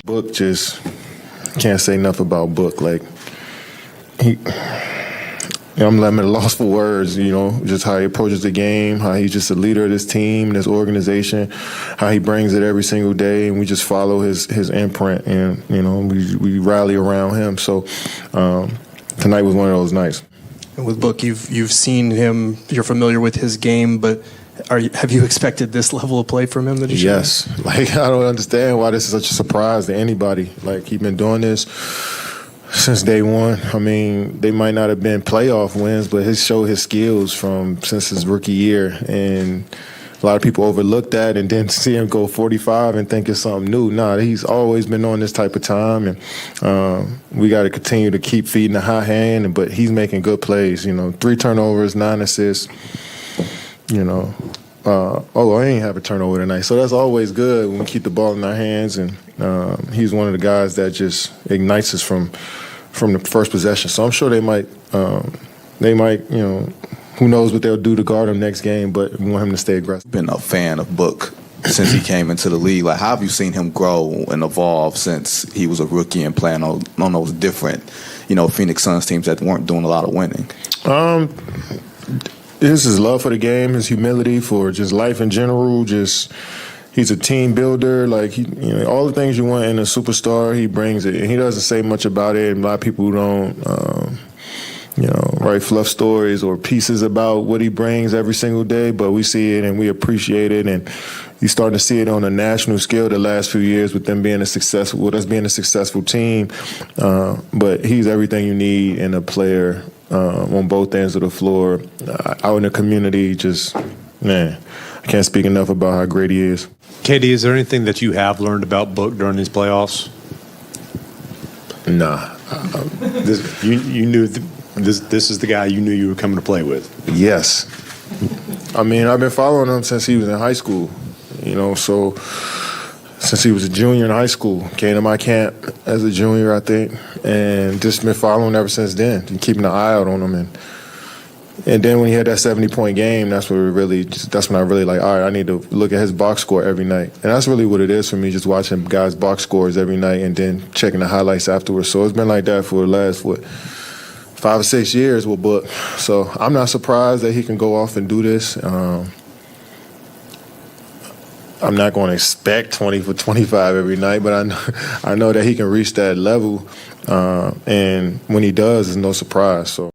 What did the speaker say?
Book just can't say enough about Book. Like I'm at a loss for words, just how he approaches the game, how he's just a leader of this team and this organization, how he brings it every single day, and we just follow his imprint, and, we rally around him. So tonight was one of those nights. And with Book, you've seen him, you're familiar with his game, but have you expected this level of play from him that he showed? Yes. I don't understand why this is such a surprise to anybody. He's been doing this since day one. I mean, they might not have been playoff wins, but he showed his skills since his rookie year. And a lot of people overlook that and then see him go 45 and think it's something new. Nah, he's always been on this type of time, and we got to continue to keep feeding the hot hand. But he's making good plays. 3 turnovers, 9 assists. I ain't have a turnover tonight, so that's always good when we keep the ball in our hands. And he's one of the guys that just ignites us from the first possession. So I'm sure they might, who knows what they'll do to guard him next game, but we want him to stay aggressive. Been a fan of Book since he came into the league. How have you seen him grow and evolve since he was a rookie and playing on those different, Phoenix Suns teams that weren't doing a lot of winning? It's his love for the game, his humility for just life in general. He's a team builder. All the things you want in a superstar, he brings it. And he doesn't say much about it. And a lot of people don't, write fluff stories or pieces about what he brings every single day. But we see it and we appreciate it. And you're starting to see it on a national scale the last few years with them being with us being a successful team. But he's everything you need in a player. On both ends of the floor, out in the community, I can't speak enough about how great he is. KD, is there anything that you have learned about Book during these playoffs? Nah. You knew this is the guy you knew you were coming to play with? Yes. I mean, I've been following him since he was in high school, so since he was a junior in high school. Came to my camp as a junior, I think, and just been following ever since then, and keeping an eye out on him. And then when he had that 70-point game, that's when I really all right, I need to look at his box score every night. And that's really what it is for me, just watching guys' box scores every night and then checking the highlights afterwards. So it's been like that for the last, 5 or 6 years with Book. So I'm not surprised that he can go off and do this. I'm not going to expect 20 for 25 every night, but I know that he can reach that level. And when he does, it's no surprise. So.